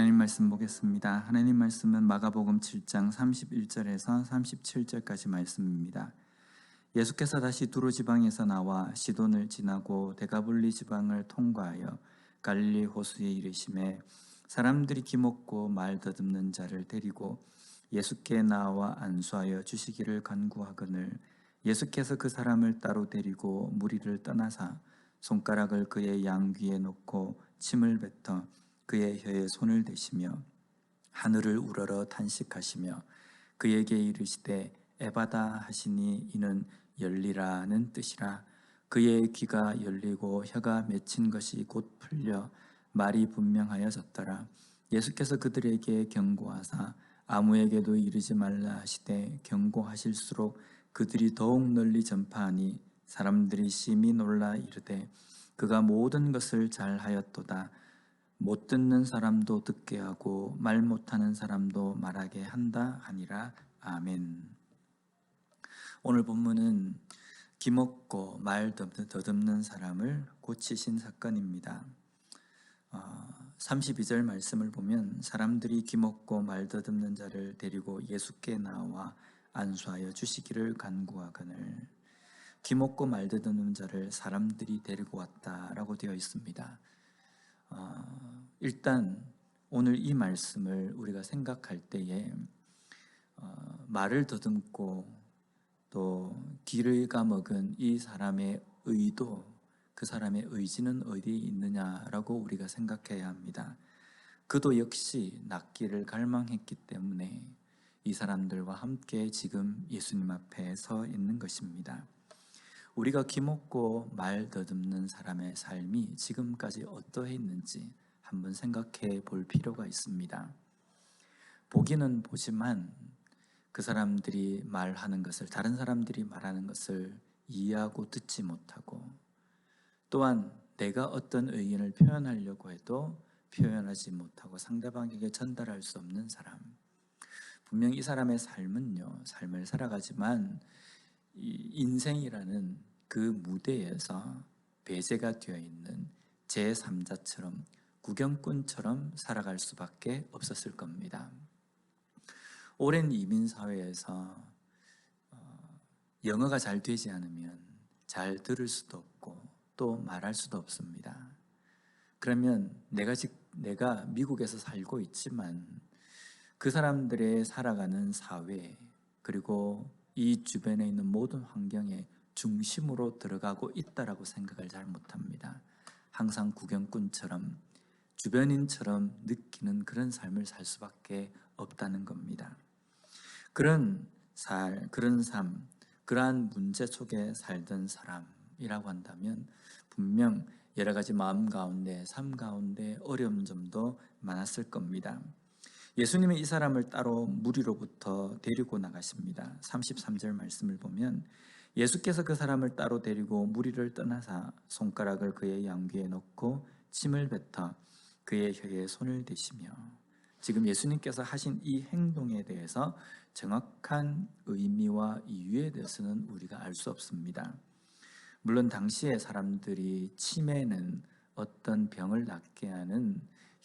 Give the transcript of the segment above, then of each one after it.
하나님 말씀 보겠습니다. 하나님 말씀은 마가복음 7장 31절에서 37절까지 말씀입니다. 예수께서 다시 두로 지방에서 나와 시돈을 지나고 데가볼리 지방을 통과하여 갈릴리 호수에 이르시매 사람들이 기먹고 말 더듬는 자를 데리고 예수께 나와 안수하여 주시기를 간구하거늘 예수께서 그 사람을 따로 데리고 무리를 떠나사 손가락을 그의 양귀에 놓고 침을 뱉어 그의 혀에 손을 대시며 하늘을 우러러 탄식하시며 그에게 이르시되 에바다 하시니 이는 열리라는 뜻이라. 그의 귀가 열리고 혀가 맺힌 것이 곧 풀려 말이 분명하여졌더라. 예수께서 그들에게 경고하사 아무에게도 이르지 말라 하시되 경고하실수록 그들이 더욱 널리 전파하니 사람들이 심히 놀라 이르되 그가 모든 것을 잘하였도다. 못 듣는 사람도 듣게 하고 말 못하는 사람도 말하게 한다 하니라. 아멘. 오늘 본문은 기먹고 말 더듬는 사람을 고치신 사건입니다. 32절 말씀을 보면 사람들이 기먹고 말 더듬는 자를 데리고 예수께 나와 안수하여 주시기를 간구하거늘, 기먹고 말 더듬는 자를 사람들이 데리고 왔다라고 되어 있습니다. 일단 오늘 이 말씀을 우리가 생각할 때에 말을 더듬고 또 기르가 먹은 이 사람의 의도, 그 사람의 의지는 어디에 있느냐라고 우리가 생각해야 합니다. 그도 역시 낫기를 갈망했기 때문에 이 사람들과 함께 지금 예수님 앞에 서 있는 것입니다. 우리가 기먹고 말 더듬는 사람의 삶이 지금까지 어떠했는지 한번 생각해 볼 필요가 있습니다. 보기는 보지만 그 사람들이 말하는 것을, 다른 사람들이 말하는 것을 이해하고 듣지 못하고, 또한 내가 어떤 의견을 표현하려고 해도 표현하지 못하고 상대방에게 전달할 수 없는 사람. 분명 이 사람의 삶은요, 삶을 살아가지만 이 인생이라는 그 무대에서 배제가 되어 있는 제3자처럼, 구경꾼처럼 살아갈 수밖에 없었을 겁니다. 오랜 이민 사회에서 영어가 잘 되지 않으면 잘 들을 수도 없고 또 말할 수도 없습니다. 그러면 내가 미국에서 살고 있지만 그 사람들의 살아가는 사회, 그리고 이 주변에 있는 모든 환경의 중심으로 들어가고 있다라고 생각을 잘 못합니다. 항상 구경꾼처럼, 주변인처럼 느끼는 그런 삶을 살 수밖에 없다는 겁니다. 그런 삶, 그러한 문제 속에 살던 사람이라고 한다면 분명 여러 가지 마음 가운데, 삶 가운데 어려운 점도 많았을 겁니다. 예수님이 이 사람을 따로 무리로부터 데리고 나가십니다. 33절 말씀을 보면 예수께서 그 사람을 따로 데리고 무리를 떠나사 손가락을 그의 양귀에 넣고 침을 뱉어 그의 혀에 손을 대시며, 지금 예수님께서 하신 이 행동에 대해서 정확한 의미와 이유에 대해서는 우리가 알 수 없습니다. 물론 당시의 사람들이 침에는 어떤 병을 낫게 하는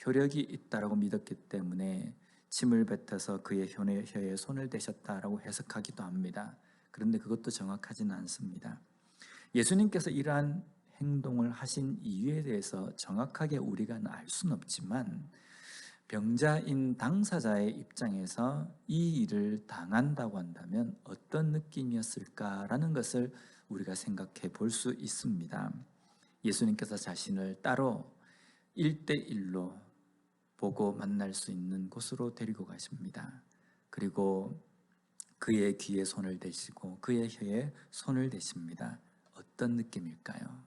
효력이 있다라고 믿었기 때문에 침을 뱉어서 그의 혀에 손을 대셨다라고 해석하기도 합니다. 그런데 그것도 정확하지는 않습니다. 예수님께서 이러한 행동을 하신 이유에 대해서 정확하게 우리가 알 수는 없지만 병자인 당사자의 입장에서 이 일을 당한다고 한다면 어떤 느낌이었을까라는 것을 우리가 생각해 볼 수 있습니다. 예수님께서 자신을 따로 1대1로 보고 만날 수 있는 곳으로 데리고 가십니다. 그리고 그의 귀에 손을 대시고 그의 혀에 손을 대십니다. 어떤 느낌일까요?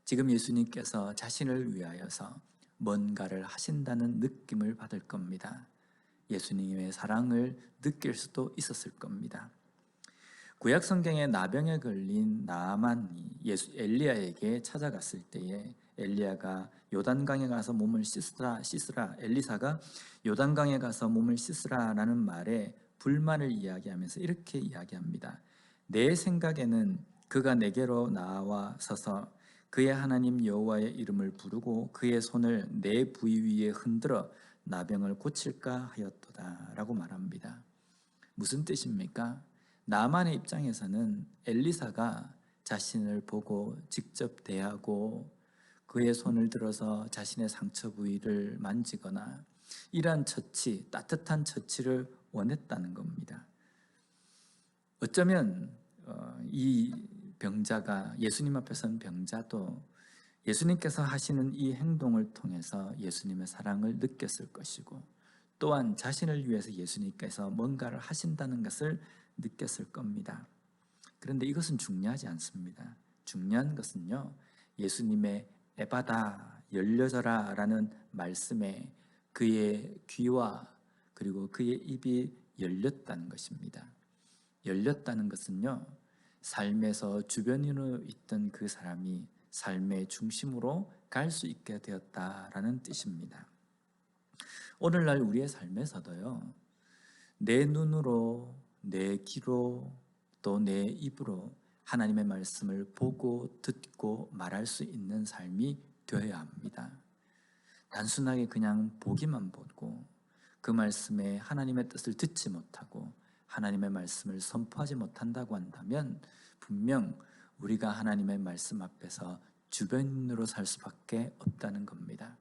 지금 예수님께서 자신을 위하여서 뭔가를 하신다는 느낌을 받을 겁니다. 예수님의 사랑을 느낄 수도 있었을 겁니다. 구약 성경에 나병에 걸린 나아만이 엘리야에게 찾아갔을 때에 엘리야가 요단강에 가서 몸을 씻으라, 엘리사가 요단강에 가서 몸을 씻으라라는 말에 불만을 이야기하면서 이렇게 이야기합니다. 내 생각에는 그가 내게로 나와 서서 그의 하나님 여호와의 이름을 부르고 그의 손을 내 부위 위에 흔들어 나병을 고칠까 하였도다 라고 말합니다. 무슨 뜻입니까? 나만의 입장에서는 엘리사가 자신을 보고 직접 대하고 그의 손을 들어서 자신의 상처 부위를 만지거나 이러한 처치, 따뜻한 처치를 원했다는 겁니다. 어쩌면 이 병자가, 예수님 앞에 선 병자도 예수님께서 하시는 이 행동을 통해서 예수님의 사랑을 느꼈을 것이고, 또한 자신을 위해서 예수님께서 뭔가를 하신다는 것을 느꼈을 겁니다. 그런데 이것은 중요하지 않습니다. 중요한 것은요, 예수님의 에바다, 열려져라 라는 말씀에 그의 귀와 그리고 그의 입이 열렸다는 것입니다. 열렸다는 것은요, 삶에서 주변으로 있던 그 사람이 삶의 중심으로 갈 수 있게 되었다라는 뜻입니다. 오늘날 우리의 삶에서도요, 내 눈으로, 내 귀로, 또 내 입으로 하나님의 말씀을 보고 듣고 말할 수 있는 삶이 되어야 합니다. 단순하게 그냥 보기만 보고 그 말씀에 하나님의 뜻을 듣지 못하고 하나님의 말씀을 선포하지 못한다고 한다면 분명 우리가 하나님의 말씀 앞에서 주변으로 살 수밖에 없다는 겁니다.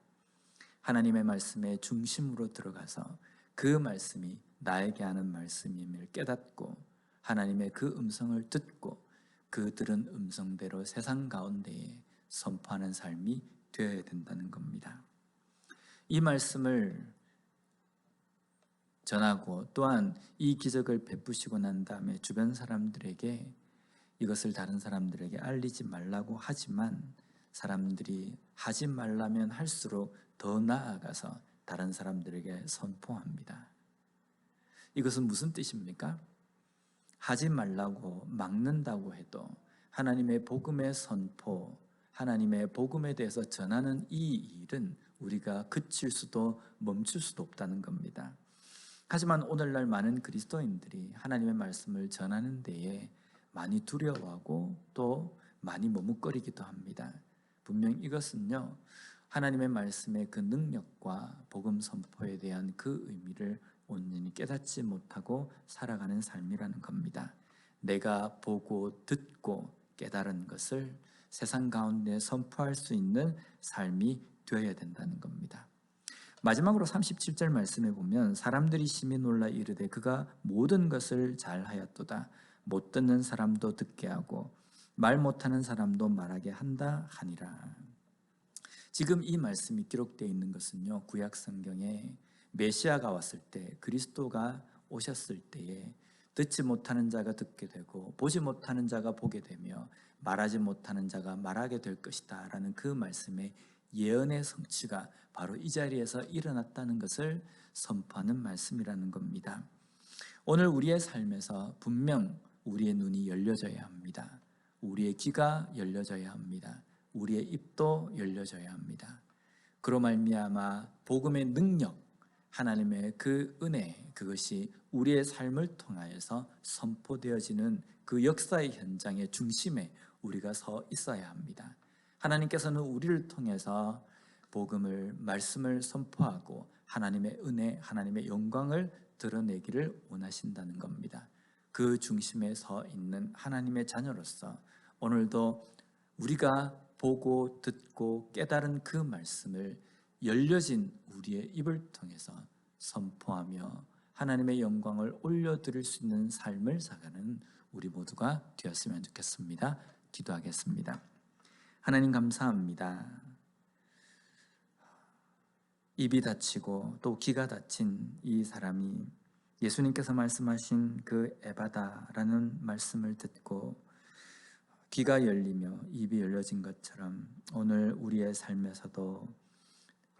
하나님의 말씀의 중심으로 들어가서 그 말씀이 나에게 하는 말씀임을 깨닫고 하나님의 그 음성을 듣고 그 들은 음성대로 세상 가운데에 선포하는 삶이 되어야 된다는 겁니다. 이 말씀을 전하고 또한 이 기적을 베푸시고 난 다음에 주변 사람들에게 이것을 다른 사람들에게 알리지 말라고 하지만 사람들이 하지 말라면 할수록 더 나아가서 다른 사람들에게 선포합니다. 이것은 무슨 뜻입니까? 하지 말라고 막는다고 해도 하나님의 복음의 선포, 하나님의 복음에 대해서 전하는 이 일은 우리가 그칠 수도 멈출 수도 없다는 겁니다. 하지만 오늘날 많은 그리스도인들이 하나님의 말씀을 전하는 데에 많이 두려워하고 또 많이 머뭇거리기도 합니다. 분명 이것은요, 하나님의 말씀의 그 능력과 복음 선포에 대한 그 의미를 온전히 깨닫지 못하고 살아가는 삶이라는 겁니다. 내가 보고 듣고 깨달은 것을 세상 가운데 선포할 수 있는 삶이 되어야 된다는 겁니다. 마지막으로 37절 말씀에 보면 사람들이 심히 놀라 이르되 그가 모든 것을 잘하였도다. 못 듣는 사람도 듣게 하고 말 못하는 사람도 말하게 한다 하니라. 지금 이 말씀이 기록되어 있는 것은요, 구약 성경에 메시아가 왔을 때, 그리스도가 오셨을 때에 듣지 못하는 자가 듣게 되고 보지 못하는 자가 보게 되며 말하지 못하는 자가 말하게 될 것이다 라는 그 말씀의 예언의 성취가 바로 이 자리에서 일어났다는 것을 선포하는 말씀이라는 겁니다. 오늘 우리의 삶에서 분명 우리의 눈이 열려져야 합니다. 우리의 귀가 열려져야 합니다. 우리의 입도 열려져야 합니다. 그로 말미암아 복음의 능력, 하나님의 그 은혜, 그것이 우리의 삶을 통하여서 선포되어지는 그 역사의 현장의 중심에 우리가 서 있어야 합니다. 하나님께서는 우리를 통해서 복음을, 말씀을 선포하고 하나님의 은혜, 하나님의 영광을 드러내기를 원하신다는 겁니다. 그 중심에 서 있는 하나님의 자녀로서 오늘도 우리가 보고 듣고 깨달은 그 말씀을 열려진 우리의 입을 통해서 선포하며 하나님의 영광을 올려드릴 수 있는 삶을 살아가는 우리 모두가 되었으면 좋겠습니다. 기도하겠습니다. 하나님 감사합니다. 입이 닫히고 또 귀가 닫힌 이 사람이 예수님께서 말씀하신 그 에바다라는 말씀을 듣고 귀가 열리며 입이 열려진 것처럼 오늘 우리의 삶에서도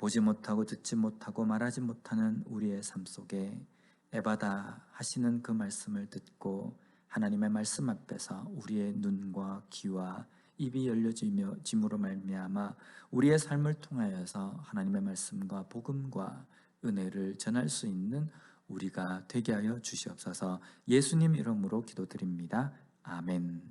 보지 못하고 듣지 못하고 말하지 못하는 우리의 삶 속에 에바다 하시는 그 말씀을 듣고 하나님의 말씀 앞에서 우리의 눈과 귀와 입이 열려짐으로 말미암아 우리의 삶을 통하여서 하나님의 말씀과 복음과 은혜를 전할 수 있는 우리가 되게 하여 주시옵소서. 예수님 이름으로 기도드립니다. 아멘.